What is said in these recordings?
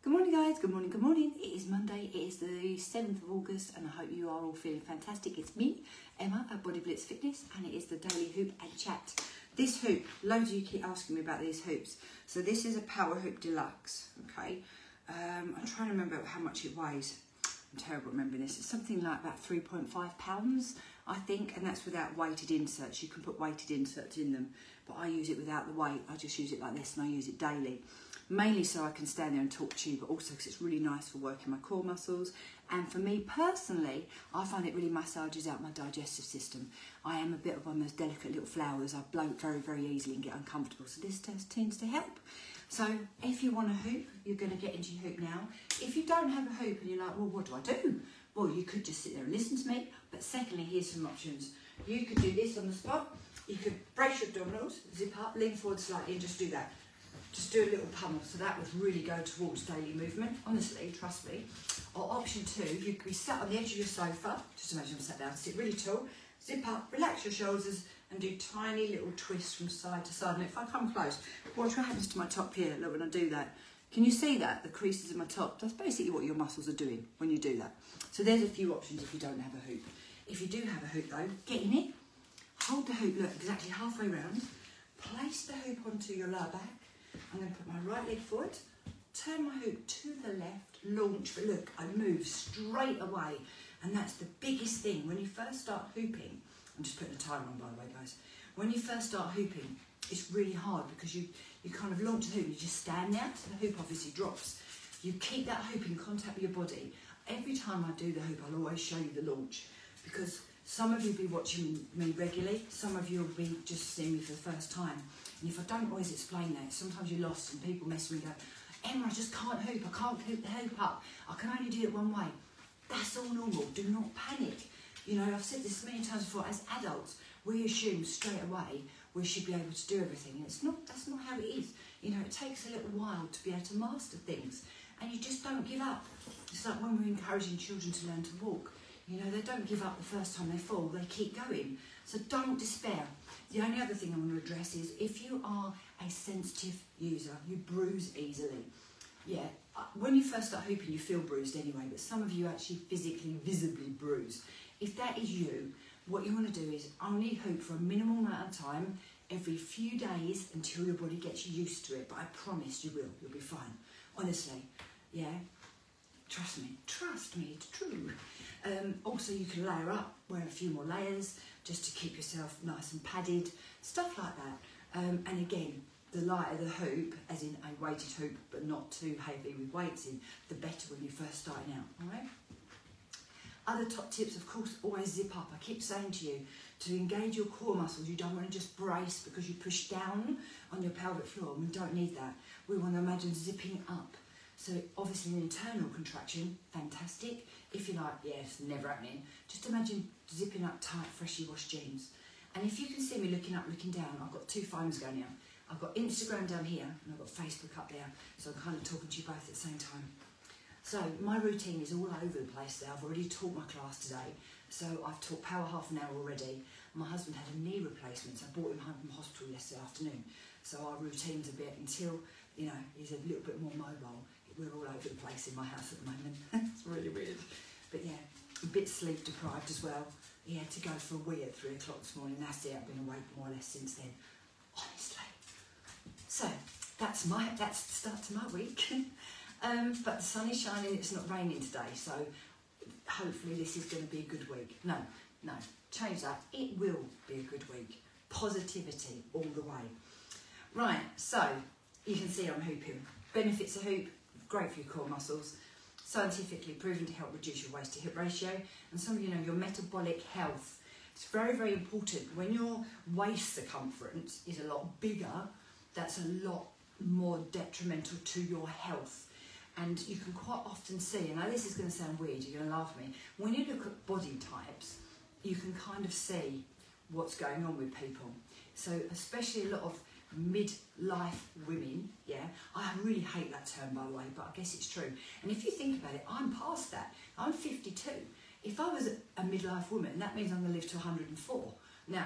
Good morning guys, good morning, good morning. It is Monday, it is the 7th of August and I hope you are all feeling fantastic. It's me, Emma at Body Blitz Fitness, and it is the daily hoop and chat. This hoop, loads of you keep asking me about these hoops. So this is a Power Hoop Deluxe, okay? I'm trying to remember how much it weighs. I'm terrible at remembering this. It's something like about 3.5 pounds, I think, and that's without weighted inserts. You can put weighted inserts in them, but I use it without the weight. I just use it like this and I use it daily. Mainly so I can stand there and talk to you, but also because it's really nice for working my core muscles. And for me personally, I find it really massages out my digestive system. I am a bit of one of those delicate little flowers. I bloat very, very easily and get uncomfortable. So this tends to help. So if you want a hoop, you're going to get into your hoop now. If you don't have a hoop and you're like, well, what do I do? Well, you could just sit there and listen to me. But secondly, here's some options. You could do this on the spot. You could brace your abdominals, zip up, lean forward slightly and just do that. Just do a little pummel, so that would really go towards daily movement, honestly, trust me. Or option two, you could be sat on the edge of your sofa, just imagine I'm sat down, sit really tall, zip up, relax your shoulders, and do tiny little twists from side to side. And if I come close, watch what happens to my top here, look when I do that. Can you see that, the creases in my top? That's basically what your muscles are doing when you do that. So there's a few options if you don't have a hoop. If you do have a hoop though, get in it, hold the hoop, look, exactly halfway round, place the hoop onto your lower back. I'm going to put my right leg forward, turn my hoop to the left, launch, but look, I move straight away. And that's the biggest thing. When you first start hooping, I'm just putting a timer on by the way, guys. When you first start hooping, it's really hard because you kind of launch the hoop, you just stand there, so the hoop obviously drops. You keep that hoop in contact with your body. Every time I do the hoop, I'll always show you the launch, because some of you will be watching me regularly, some of you will be just seeing me for the first time. And if I don't always explain that, sometimes you're lost and people mess with me and go, Emma, I just can't hoop, I can't hoop the hoop up, I can only do it one way. That's all normal, do not panic. You know, I've said this many times before, as adults, we assume straight away we should be able to do everything. And that's not how it is. You know, it takes a little while to be able to master things. And you just don't give up. It's like when we're encouraging children to learn to walk. You know, they don't give up the first time they fall, they keep going. So don't despair. The only other thing I want to address is if you are a sensitive user, you bruise easily. Yeah, when you first start hooping, you feel bruised anyway, but some of you actually physically, visibly bruise. If that is you, what you want to do is only hoop for a minimal amount of time, every few days until your body gets used to it. But I promise you will, you'll be fine. Honestly, yeah. Trust me, it's true. Also, you can layer up, wear a few more layers, just to keep yourself nice and padded, stuff like that. And again, the lighter the hoop, as in a weighted hoop, but not too heavy with weights in, the better when you're first starting out, all right? Other top tips, of course, always zip up. I keep saying to you, to engage your core muscles, you don't want to just brace because you push down on your pelvic floor. We don't need that. We want to imagine zipping up. So obviously an internal contraction, fantastic. If you're like, yeah, it's never happening, just imagine zipping up tight, freshly washed jeans. And if you can see me looking up, looking down, I've got two phones going now. I've got Instagram down here and I've got Facebook up there. So I'm kind of talking to you both at the same time. So my routine is all over the place there. I've already taught my class today. So I've taught power half an hour already. My husband had a knee replacement, so I brought him home from hospital yesterday afternoon. So our routine's a bit until, you know, he's a little bit more mobile. We're all over the place in my house at the moment. It's really weird. But yeah, a bit sleep deprived as well. He had to go for a wee at 3 o'clock this morning. That's it, I've been awake more or less since then. Honestly. So, that's the start to my week. But the sun is shining, it's not raining today. So, hopefully this is going to be a good week. No, change that. It will be a good week. Positivity all the way. Right, so, you can see I'm hooping. Benefits of hoop. Great for your core muscles, scientifically proven to help reduce your waist to hip ratio, and some of you know your metabolic health. It's very, very important. When your waist circumference is a lot bigger, that's a lot more detrimental to your health. And you can quite often see, and I know this is going to sound weird, you're going to laugh at me, when you look at body types, you can kind of see what's going on with people. So especially a lot of midlife women, yeah, I really hate that term by the way, but I guess it's true. And if you think about it, I'm past that. I'm 52. If I was a midlife woman, that means I'm going to live to 104. Now,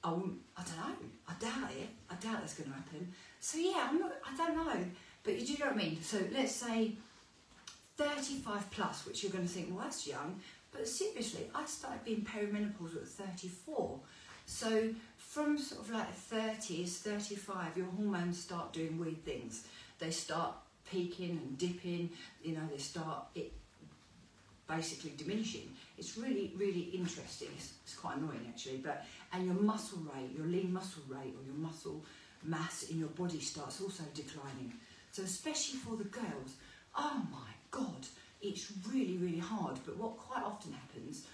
I don't know. I doubt it. I doubt that's going to happen. So yeah, I don't know. But you do know what I mean? So let's say 35 plus, which you're going to think, well, that's young. But seriously, I started being perimenopausal at 34. So from sort of like 30s, 35, your hormones start doing weird things. They start peaking and dipping, you know, they start it basically diminishing. It's really, really interesting. It's quite annoying actually, but, and your muscle rate, your lean muscle rate or your muscle mass in your body starts also declining. So especially for the girls, oh my God, it's really, really hard. But what quite often happens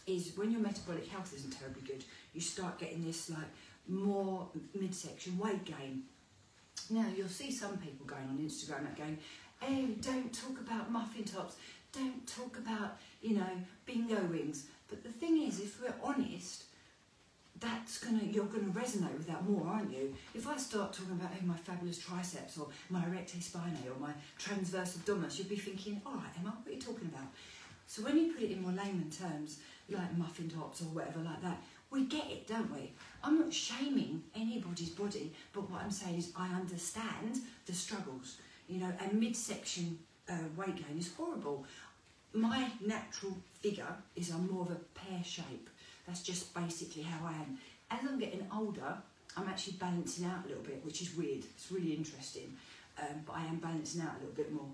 is when your metabolic health isn't terribly good, you start getting this like more midsection weight gain. Now you'll see some people going on Instagram like going, hey, don't talk about muffin tops, don't talk about, you know, bingo wings. But the thing is, if we're honest, you're gonna resonate with that more, aren't you? If I start talking about my fabulous triceps or my erector spinae or my transverse abdominis, you'll be thinking, all right, Emma, what are you talking about? So when you put it in more layman terms, like muffin tops or whatever like that, we get it, don't we? I'm not shaming anybody's body, but what I'm saying is I understand the struggles, you know, and midsection weight gain is horrible. My natural figure is I'm more of a pear shape. That's just basically how I am. As I'm getting older, I'm actually balancing out a little bit, which is weird. It's really interesting. But I am balancing out a little bit more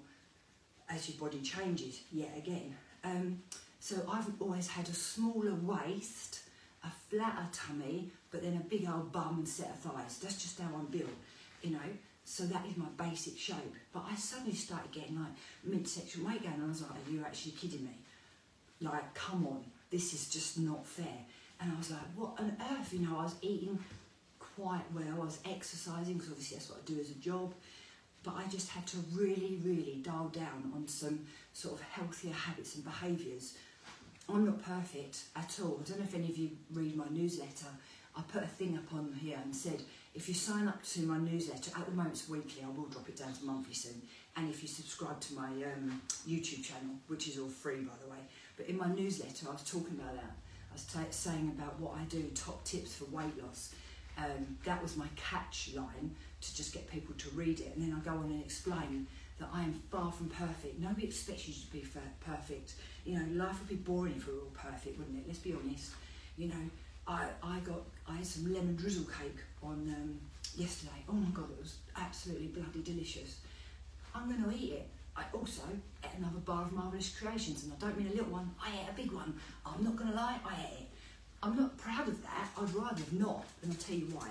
as your body changes, yet again. So I've always had a smaller waist, a flatter tummy, but then a big old bum and set of thighs. That's just how I'm built, you know. So that is my basic shape. But I suddenly started getting like midsection weight gain, and I was like, are you actually kidding me? Like, come on, this is just not fair. And I was like, what on earth? You know, I was eating quite well, I was exercising, because obviously that's what I do as a job. But I just had to really, really dial down on some sort of healthier habits and behaviours. I'm not perfect at all. I don't know if any of you read my newsletter. I put a thing up on here and said, if you sign up to my newsletter, at the moment it's weekly, I will drop it down to monthly soon. And if you subscribe to my YouTube channel, which is all free by the way, but in my newsletter I was talking about that. I was saying about what I do, top tips for weight loss. That was my catch line to just get people to read it. And then I go on and explain that I am far from perfect. Nobody expects you to be perfect. You know, life would be boring if we were all perfect, wouldn't it? Let's be honest. You know, I had some lemon drizzle cake on yesterday. Oh my God, it was absolutely bloody delicious. I'm going to eat it. I also ate another bar of Marvellous Creations, and I don't mean a little one, I ate a big one. I'm not going to lie, I ate it. I'm not proud of that, I'd rather have not, and I'll tell you why.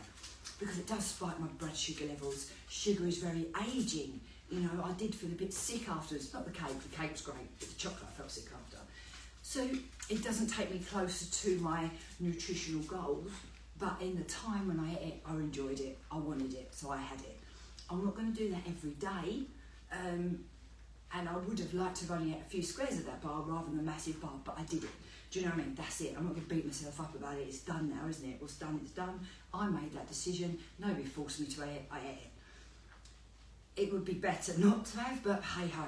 Because it does spike my blood sugar levels. Sugar is very ageing. You know, I did feel a bit sick afterwards. Not the cake was great, but the chocolate I felt sick after. So it doesn't take me closer to my nutritional goals, but in the time when I ate it, I enjoyed it, I wanted it, so I had it. I'm not going to do that every day, and I would have liked to have only ate a few squares of that bar rather than a massive bar, but I did it. Do you know what I mean? That's it. I'm not going to beat myself up about it. It's done now, isn't it? What's done, it's done. I made that decision. Nobody forced me to eat it. I ate it. It would be better not to have, but hey-ho.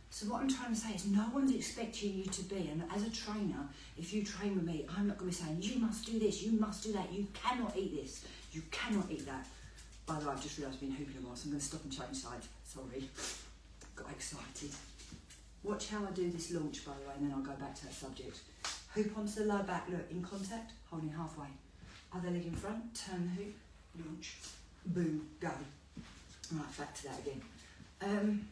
So what I'm trying to say is no one's expecting you to be, and as a trainer, if you train with me, I'm not going to be saying, you must do this, you must do that, you cannot eat this, you cannot eat that. By the way, I've just realised I've been hooping a while, so I'm going to stop and change sides. Sorry. Got excited. Watch how I do this launch, by the way, and then I'll go back to that subject. Hoop onto the low back, look, in contact, holding halfway. Other leg in front, turn the hoop, launch, boom, go. Right, back to that again.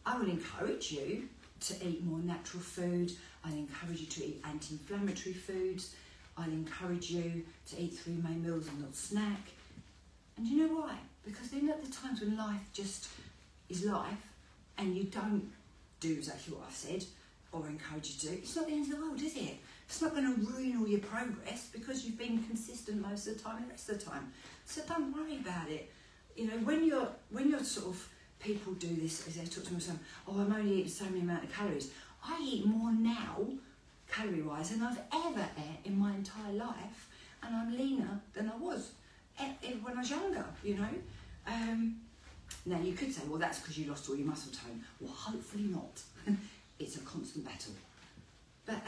I will encourage you to eat more natural food. I'll encourage you to eat anti-inflammatory foods. I'll encourage you to eat 3 main meals and not snack. And you know why? Because then at the times when life just is life and you don't do exactly what I've said or encourage you to, it's not the end of the world, is it? It's not going to ruin all your progress because you've been consistent most of the time and the rest of the time. So don't worry about it. You know, when you're sort of, people do this, as they talk to me, saying, oh, I'm only eating so many amount of calories. I eat more now, calorie-wise, than I've ever ate in my entire life, and I'm leaner than I was when I was younger, you know. Now, you could say, well, that's because you lost all your muscle tone. Well, hopefully not. It's a constant battle. But,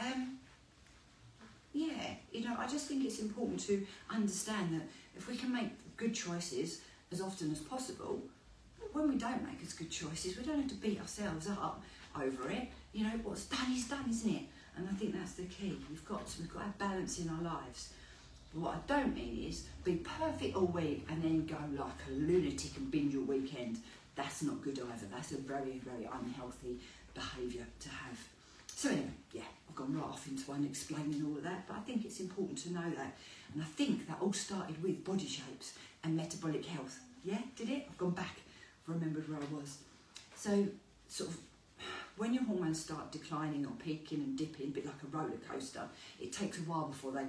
yeah, you know, I just think it's important to understand that if we can make good choices as often as possible, when we don't make as good choices, we don't have to beat ourselves up. over it. You know, what's done is done, isn't it? And I think that's the key. We've got to have balance in our lives. But what I don't mean is be perfect all week and then go like a lunatic and binge your weekend. That's not good either. That's a very, very unhealthy behaviour to have. So anyway, yeah, I've gone right off into one explaining all of that, but I think it's important to know that. And I think that all started with body shapes and metabolic health. Yeah, did it? I've gone back, remembered where I was. So sort of when your hormones start declining or peaking and dipping, a bit like a roller coaster, it takes a while before they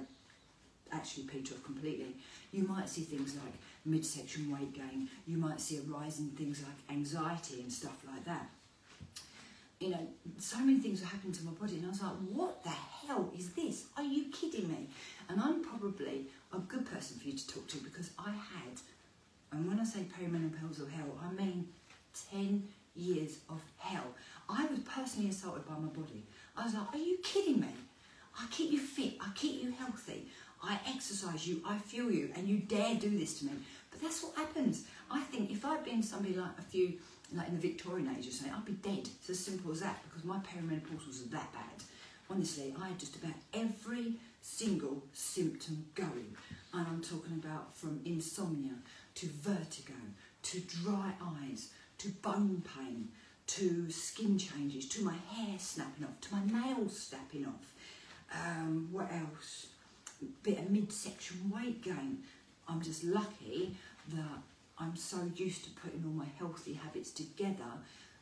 actually peter off completely. You might see things like midsection weight gain. You might see a rise in things like anxiety and stuff like that. You know, so many things were happening to my body, and I was like, what the hell is this? Are you kidding me? And I'm probably a good person for you to talk to, because I had, and when I say perimenopausal hell, I mean 10 years of hell. I was personally assaulted by my body. I was like, are you kidding me? I keep you fit, I keep you healthy, I exercise you, I fuel you, and you dare do this to me. But that's what happens. I think if I'd been somebody like a few, like in the Victorian age or something, I'd be dead. It's as simple as that, because my perimenopause was that bad. Honestly, I had just about every single symptom going. And I'm talking about from insomnia to vertigo, to dry eyes, to bone pain, to skin changes, to my hair snapping off, to my nails snapping off. What else? Bit of midsection weight gain. I'm just lucky that I'm so used to putting all my healthy habits together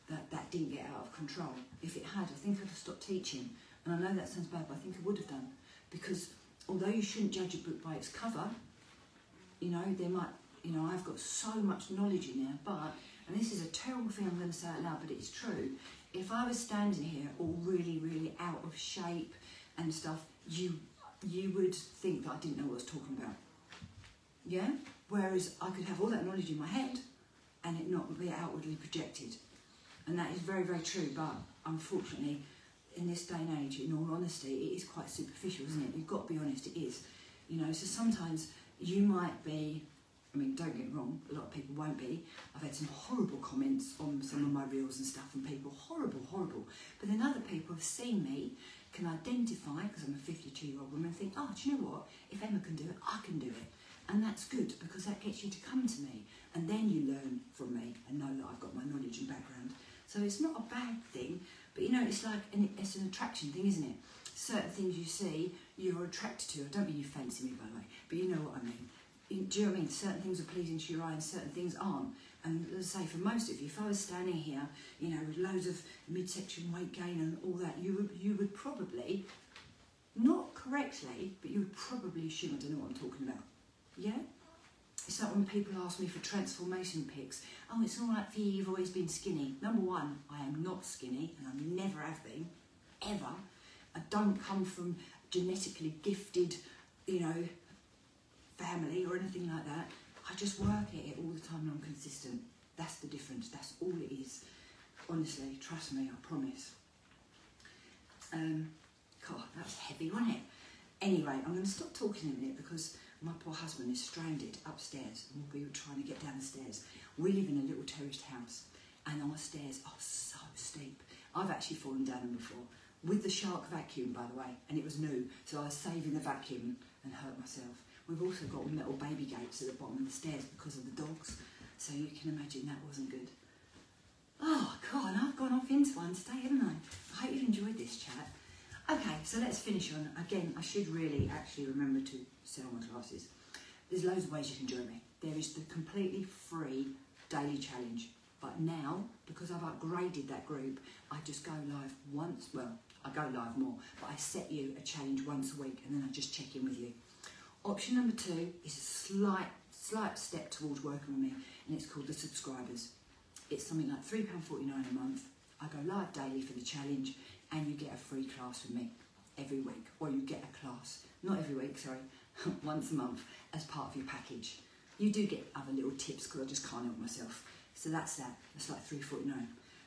that didn't get out of control. If it had, I think I'd have stopped teaching. And I know that sounds bad, but I think I would have done. Because although you shouldn't judge a book by its cover, you know, there might, you know, I've got so much knowledge in there, but, and this is a terrible thing I'm going to say out loud, but it's true. If I was standing here all really, really out of shape and stuff, you would think that I didn't know what I was talking about. Yeah? Whereas I could have all that knowledge in my head and it not be outwardly projected. And that is very, very true, but unfortunately, in this day and age, in all honesty, it is quite superficial, isn't it? You've got to be honest, it is. You know, so sometimes you might be, I mean, don't get me wrong, a lot of people won't be. I've had some horrible comments on some of my reels and stuff from people, horrible, horrible. But then other people have seen me, can identify, because I'm a 52-year-old woman, and think, oh, do you know what? If Emma can do it, I can do it. And that's good, because that gets you to come to me. And then you learn from me and know that I've got my knowledge and background. So it's not a bad thing, but you know, it's like, it's an attraction thing, isn't it? Certain things you see, you're attracted to. I don't mean you fancy me, by the way, but you know what I mean. Do you know what I mean? Certain things are pleasing to your eye and certain things aren't. And let's say for most of you, if I was standing here, you know, with loads of midsection weight gain and all that, you would probably, not correctly, but you would probably assume I don't know what I'm talking about. Yeah? It's like when people ask me for transformation pics. Oh, it's all right for you, you've always been skinny. Number one, I am not skinny, and I never have been, ever. I don't come from genetically gifted, you know, family or anything like that. I just work at it all the time and I'm consistent. That's the difference. That's all it is. Honestly, trust me, I promise. God, that was heavy, wasn't it? Anyway, I'm going to stop talking in a minute because my poor husband is stranded upstairs and we'll be trying to get down the stairs. We live in a little terraced house and our stairs are so steep. I've actually fallen down them before. With the Shark vacuum, by the way, and it was new, so I was saving the vacuum and hurt myself. We've also got metal baby gates at the bottom of the stairs because of the dogs, so you can imagine that wasn't good. Oh God, I've gone off into one today, haven't I? I hope you've enjoyed this chat. Okay, so let's finish on, again, I should really actually remember to sell my classes. There's loads of ways you can join me. There is the completely free daily challenge, but now, because I've upgraded that group, I just go live once, well, I go live more, but I set you a challenge once a week and then I just check in with you. Option number 2 is a slight step towards working with me, and it's called the subscribers. It's something like £3.49 a month. I go live daily for the challenge and you get a free class with me every week, or you get a class, not every week, sorry, once a month as part of your package. You do get other little tips because I just can't help myself. So that's that, that's like £3.49.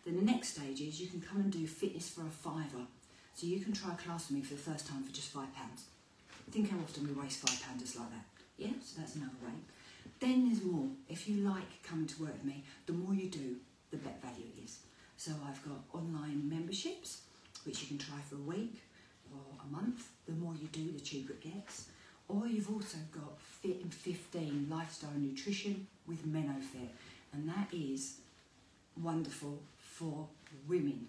Then the next stage is you can come and do fitness for a £5. So you can try a class with me for the first time for just £5. Think how often we waste £5 just like that. Yeah, so that's another way. Then there's more. If you like coming to work with me, the more you do, the better value it is. So I've got online memberships, which you can try for a week or a month. The more you do, the cheaper it gets. Or you've also got Fit in 15 Lifestyle Nutrition with MenoFit, and that is wonderful for women.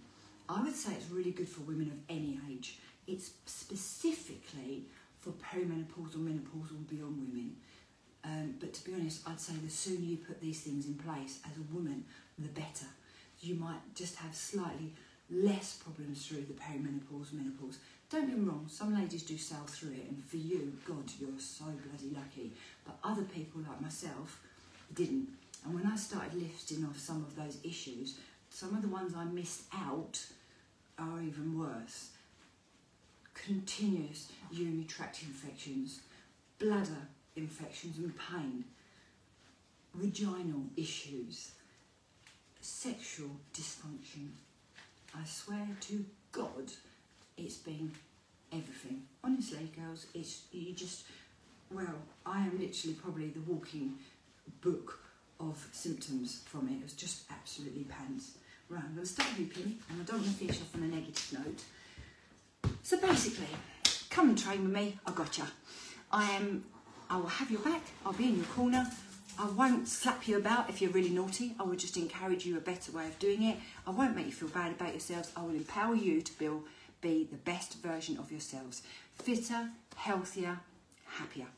I would say it's really good for women of any age. It's specifically for perimenopausal, menopausal and beyond women. But to be honest, I'd say the sooner you put these things in place as a woman, the better. You might just have slightly less problems through the perimenopause, menopause. Don't get me wrong, some ladies do sail through it, and for you, God, you're so bloody lucky. But other people like myself didn't. And when I started lifting off some of those issues, some of the ones I missed out are even worse. Continuous urinary tract infections, bladder infections and pain, vaginal issues, sexual dysfunction. I swear to God, it's been everything. Honestly, girls, I am literally probably the walking book of symptoms from it. It was just absolutely pants. Right, I'm going to start hooping, and I don't want to finish off on a negative note. So basically, come and train with me, I gotcha. I will have your back, I'll be in your corner. I won't slap you about if you're really naughty. I will just encourage you a better way of doing it. I won't make you feel bad about yourselves. I will empower you to be the best version of yourselves. Fitter, healthier, happier.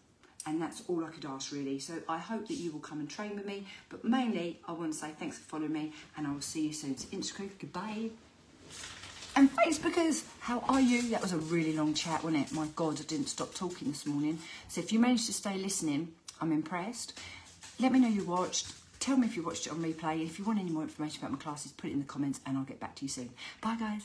And that's all I could ask, really. So I hope that you will come and train with me. But mainly, I want to say thanks for following me, and I will see you soon. So Instagram, goodbye. And Facebookers, how are you? That was a really long chat, wasn't it? My God, I didn't stop talking this morning. So if you managed to stay listening, I'm impressed. Let me know you watched. Tell me if you watched it on replay. If you want any more information about my classes, put it in the comments and I'll get back to you soon. Bye, guys.